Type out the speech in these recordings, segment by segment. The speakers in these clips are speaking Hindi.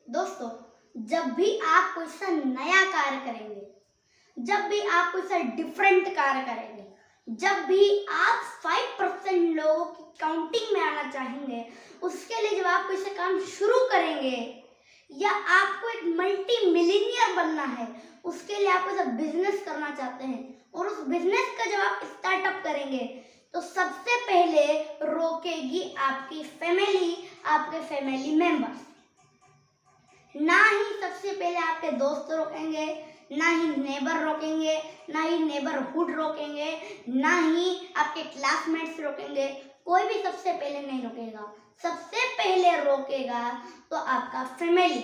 दोस्तों, जब भी आप कोई सा नया कार्य करेंगे, जब भी आप कोई सा डिफरेंट कार्य करेंगे, जब भी आप 5% लोगों की काउंटिंग में आना चाहेंगे, उसके लिए जब आप कोई सा काम शुरू करेंगे या आपको एक मल्टी मिलियनियर बनना है, उसके लिए आप कोई सा बिजनेस करना चाहते हैं और उस बिजनेस का जब आप स्टार्टअप करेंगे तो सबसे पहले रोकेगी आपकी फैमिली, आपके फैमिली मेंबर्स। ना ही सबसे पहले आपके दोस्त रोकेंगे, ना ही नेबर रोकेंगे, ना ही नेबरहुड रोकेंगे, ना ही आपके क्लासमेट्स रोकेंगे। कोई भी सबसे पहले नहीं रोकेगा। सबसे पहले रोकेगा तो आपका फैमिली।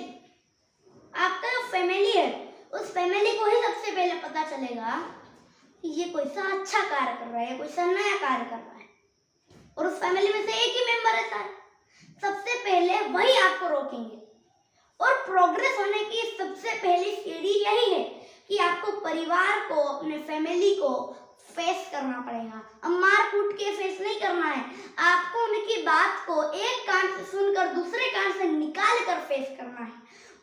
आपका जो फैमिली है, उस फैमिली को ही सबसे पहले पता चलेगा कि ये कोई सा अच्छा कार्य कर रहा है, कोई सा नया कार्य कर रहा है, और उस फैमिली में से एक ही मेंबर ऐसा है। सबसे पहले वही आपको रोकेंगे। और प्रोग्रेस होने की सबसे पहली सीढ़ी यही है कि आपको परिवार को, अपने फैमिली को फेस करना पड़ेगा। अब मार कूट के फेस नहीं करना है, आपको उनकी बात को एक कान से सुनकर दूसरे कान से निकाल कर फेस करना है।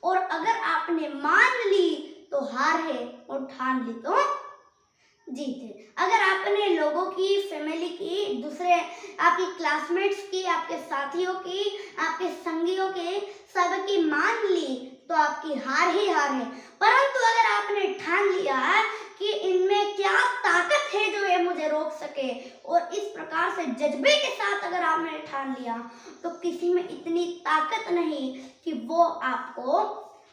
और अगर आपने मान ली तो हार है, और ठान ली तो जीत है। अगर आपने लोगों की, फैमिली की, दूसरे आपकी क्लासमेट्स की, आपके साथियों की, आपके संगियों के सबकी मान ली तो आपकी हार ही हार है। परंतु अगर आपने ठान लिया कि इनमें क्या ताकत है जो ये मुझे रोक सके, और इस प्रकार से जज्बे के साथ अगर आपने ठान लिया तो किसी में इतनी ताकत नहीं कि वो आपको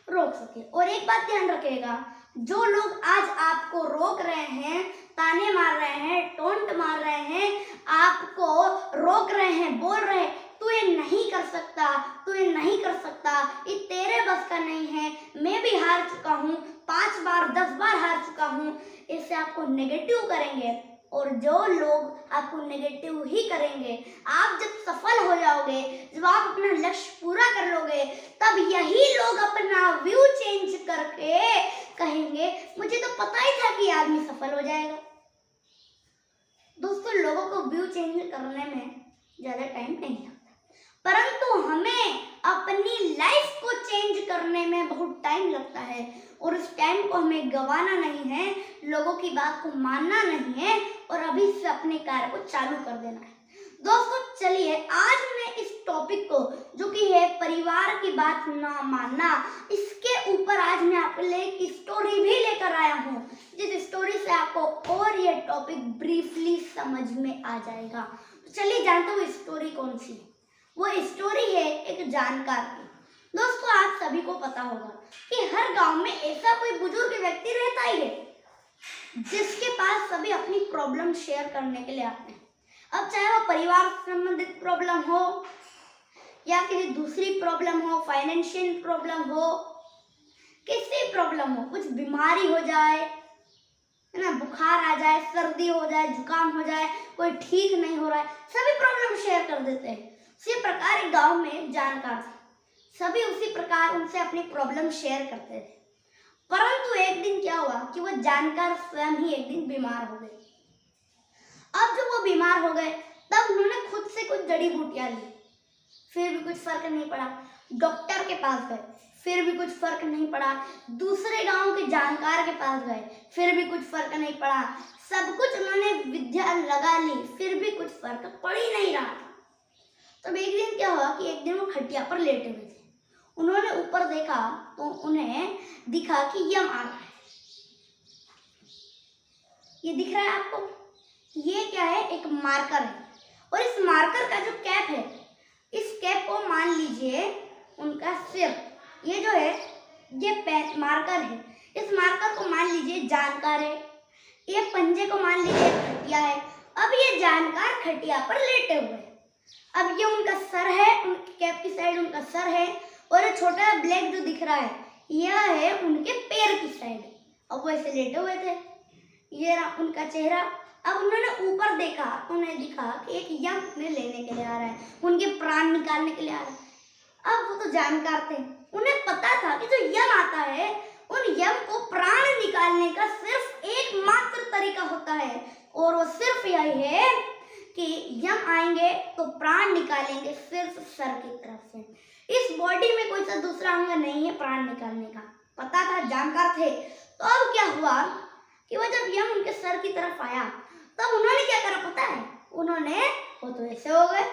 रोक सके। और एक बात ध्यान रखिएगा, जो लोग आज आपको रोक रहे हैं, ताने मार रहे हैं, टोंट मार रहे हैं, आपको रोक रहे हैं, बोल रहे हैं तू ये नहीं कर सकता, तू ये नहीं कर सकता, ये तेरे बस का नहीं है, मैं भी हार चुका हूँ, 5 बार 10 बार हार चुका हूँ, इससे आपको नेगेटिव करेंगे। और जो लोग आपको नेगेटिव ही करेंगे, आप जब सफल हो जाओगे, जब आप अपना लक्ष्य पूरा कर लोगे, तब यही लोग अपना व्यू चेंज करके कहेंगे मुझे तो पता ही था कि आदमी सफल हो जाएगा। दोस्तों, लोगों को व्यू चेंज करने में ज़्यादा टाइम नहीं लगता, परंतु हमें अपनी लाइफ को चेंज करने में बहुत टाइम लगता है। और उस टाइम को हमें गंवाना नहीं है, लोगों की बात को मानना नहीं है, और अभी से अपने कार्य को चालू कर देना है। दोस्तों, चलिए आज मैं इस टॉपिक को, जो कि है परिवार की बात ना मानना, इसके ऊपर आज मैं आपके लिए एक स्टोरी भी लेकर आया हूँ, जिस स्टोरी से आपको और ये टॉपिक ब्रीफली समझ में आ जाएगा। तो चलिए जानते हो स्टोरी कौन सी है। वो स्टोरी है एक जानकार की। दोस्तों, आप सभी को पता होगा कि हर गांव में ऐसा कोई बुजुर्ग व्यक्ति रहता ही है जिसके पास सभी अपनी प्रॉब्लम शेयर करने के लिए आते हैं। अब चाहे वो परिवार संबंधित प्रॉब्लम हो या किसी दूसरी प्रॉब्लम हो, फाइनेंशियल प्रॉब्लम हो, किसी प्रॉब्लम हो, कुछ बीमारी हो जाए, है ना, बुखार आ जाए, सर्दी हो जाए, जुकाम हो जाए, कोई ठीक नहीं हो रहा है, सभी प्रॉब्लम शेयर कर देते हैं। उसी प्रकार एक गांव में जानकार थे, सभी उसी प्रकार उनसे अपनी प्रॉब्लम शेयर करते थे। परंतु एक दिन क्या हुआ कि वो जानकार स्वयं ही एक दिन बीमार हो गए। अब जब वो बीमार हो गए, तब उन्होंने खुद से कुछ जड़ी बूटियां ली, फिर भी कुछ फर्क नहीं पड़ा। डॉक्टर के पास गए, फिर भी कुछ फर्क नहीं पड़ा। दूसरे गांव के जानकार के पास गए, फिर भी कुछ फर्क नहीं पड़ा। सब कुछ उन्होंने विद्या लगा ली, फिर भी कुछ फर्क पड़ ही नहीं रहा था। तब एक दिन क्या हुआ कि एक दिन वो खटिया पर लेटे हुए थे। उन्होंने ऊपर देखा तो उन्हें दिखा कि यम आ रहा है। ये दिख रहा है आपको? ये क्या है? एक मार्कर है। और इस मार्कर का जो कैप है, इस कैप को मान लीजिए उनका सिर, ये जो है ये मार्कर है। इस मार्कर को मान लीजिए जानकार है, ये पंजे को मान लीजिए खटिया है। अब ये जानकार खटिया पर लेटे हुए हैं। अब ये उनका सर है, उनकी कैप की साइड उनका सर है, और ये छोटा ब्लैक जो दिख रहा है यह है उनके पैर की साइड। अब वो ऐसे लेटे हुए थे, ये रहा उनका चेहरा। अब उन्होंने ऊपर देखा तो उन्हें दिखा कि एक यम उन्हें लेने के लिए आ रहा है, उनके प्राण निकालने के लिए आ रहा है। अब वो तो जानकार थे, उन्हें पता था कि जो यम आता है, उन यम को प्राण निकालने का सिर्फ एकमात्र तरीका होता है, और वो सिर्फ यही है कि यम आएंगे तो प्राण निकालेंगे सिर्फ सर की तरफ से। इस बॉडी में कोई सा दूसरा अंग नहीं है प्राण निकालने का, पता था, जानकार थे। तो अब क्या हुआ कि वह जब यम उनके सर की तरफ आया तब उन्होंने क्या करा पता है, उन्होंने वो तो ऐसे हो गए,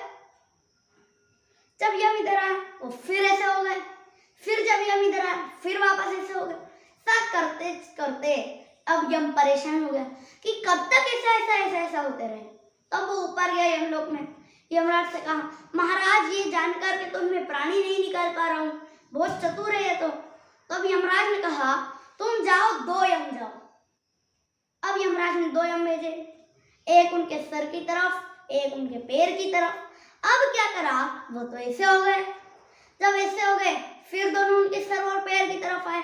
जब यम इधर आया वो फिर ऐसे हो गए, फिर जब यम इधर आया फिर वापस ऐसे हो गए। सब करते करते अब यम परेशान हो गया कि कब तक ऐसा होते रहे। तब वो ऊपर गया यमलोक में, यमराज से कहा, महाराज ये जानकर के तो मैं प्राणी नहीं निकाल पा रहा हूँ, बहुत चतुर है ये तो। तब यमराज ने कहा, तुम जाओ 2 यम जाओ। अब यमराज ने 2 यम भेजे, एक उनके सर की तरफ, एक उनके पैर की तरफ। अब क्या करा, वो तो ऐसे हो गए, जब ऐसे हो गए फिर दोनों उनके सर और पैर की तरफ आए,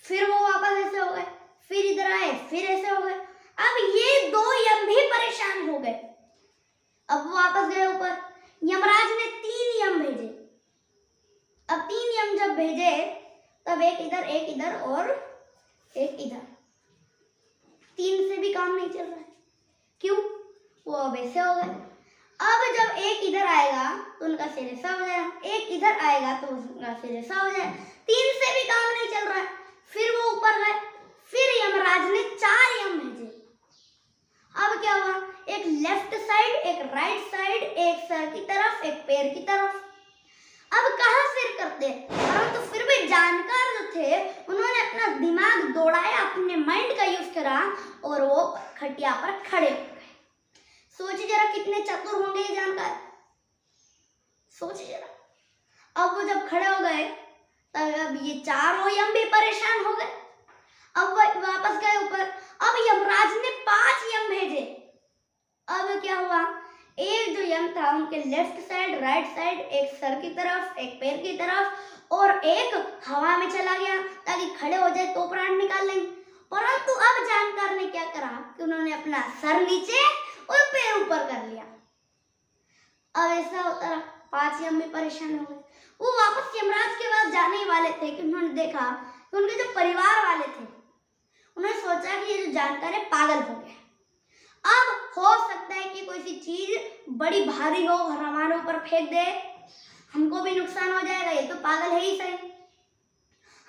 फिर वो वापस ऐसे हो गए, फिर इधर आए, फिर ऐसे हो गए। अब ये 2 यम भी परेशान हो गए। अब वो वापस गए ऊपर, यमराज ने 3 यम भेजे। अब 3 यम जब भेजे तब एक इधर और एक इधर, 3 से भी काम नहीं चल रहा है। क्यों, वो अब ऐसे हो गए। अब जब एक इधर आएगा तो उनका सिर ऐसा हो जाएगा, एक इधर आएगा तो उनका सिर ऐसा हो जाएगा, 3 से भी काम नहीं चल रहा है। फिर वो ऊपर गए, फिर यमराज ने 4 यम भेजे। अब क्या हुआ, एक लेफ्ट साइड, एक राइट साइड, एक सर की तरफ, एक पैर की तरफ। अब कहाँ सिर करते, परंतु फिर भी जानकार जो थे उन्होंने अपना दिमाग दौड़ाया, अपने माइंड का यूज करा और वो खटिया पर खड़े हो गए। सोचिए जरा कितने चतुर होंगे ये जानकार, सोचिए जरा। अब वो जब खड़े हो गए तब अब ये 4 यम भी परेशान हो गए। अब वो वापस गए ऊपर, अब यमराज ने 5 यम भेजे। अब क्या हुआ, एक जो यम था उनके लेफ्ट साइड, राइट साइड, एक सर की तरफ, एक पैर की तरफ और एक हवा में चला गया ताकि खड़े हो जाए तो प्राण निकाल लेंगे। परंतु अब जानकार ने क्या करा कि उन्होंने अपना सर नीचे और पैर ऊपर कर लिया। अब ऐसा होता रहा, 5 यम भी परेशान हो गए। वो वापस यमराज के पास जाने ही वाले थे कि उन्होंने देखा कि उनके जो परिवार वाले थे उन्होंने सोचा कि ये जो जानकार है पागल हो गया। अब हो सकता है कि कोई सी चीज बड़ी भारी हो और हमारे ऊपर फेंक दे, हमको भी नुकसान हो जाएगा, ये तो पागल है ही सही,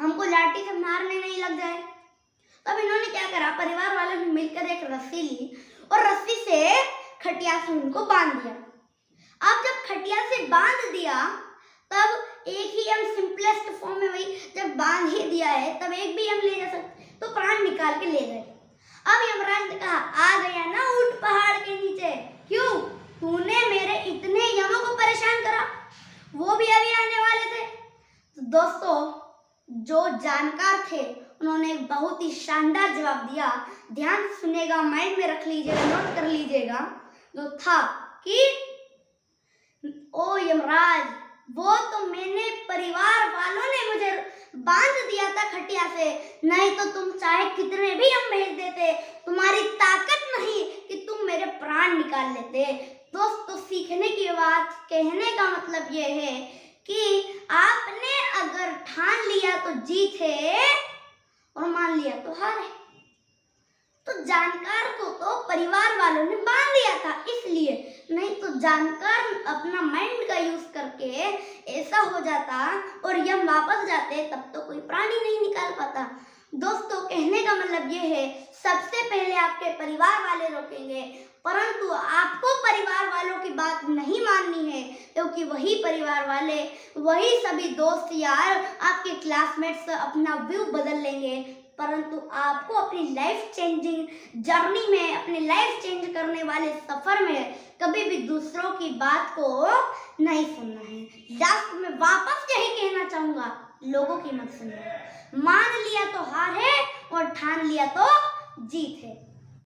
हमको लाठी से मारने नहीं लग जाए। तब इन्होंने क्या करा, परिवार वालों ने मिलकर एक रस्सी ली और रस्सी से खटिया से उनको बांध दिया। अब जब खटिया से बांध दिया तब एक ही यम सिंपलेस्ट फॉर्म में, वही जब बांध ही दिया है तब एक भी यम ले जा सकते, तो प्राण निकाल के ले गए। अब यमराज ने कहा, आ गया ना ऊंट पहाड़ के नीचे, क्यों तूने मेरे इतने यमों को परेशान करा, वो भी अभी आने वाले थे। तो दोस्तों जो जानकार थे उन्होंने एक बहुत ही शानदार जवाब दिया, ध्यान से सुनेगा, माइंड में रख लीजिएगा, नोट कर लीजिएगा। जो था कि ओ यमराज, वो तो मैंने परिवार वालों ने मुझे बांध दिया था खटिया से, नहीं तो तुम चाहे कितने भी हम भेज देते, तुम्हारी ताकत नहीं कि तुम मेरे प्राण निकाल लेते। दोस्तों सीखने की बात, कहने का मतलब ये है कि आपने अगर ठान लिया तो जीत है और मान लिया तो हार है। तो जानकार को तो परिवार वालों ने बांध दिया था इसलिए, नहीं तो जानकार अपना माइंड का यूज करके ऐसा हो जाता और यम वापस जाते तब तो कोई प्राणी नहीं निकाल पाता। दोस्तों कहने का मतलब ये है, सबसे पहले आपके परिवार वाले रोकेंगे, परंतु आपको परिवार वालों की बात नहीं माननी है, क्योंकि वही परिवार वाले, वही सभी दोस्त यार, आपके क्लासमेट्स अपना व्यू बदल लेंगे, परंतु आपको अपनी लाइफ चेंजिंग जर्नी में, अपनी लाइफ चेंज करने वाले सफर में कभी भी दूसरों की बात को नहीं सुनना है। लास्ट में वापस यही कहना चाहूंगा, लोगों की मत सुनना, मान लिया तो हार है और ठान लिया तो जीत है।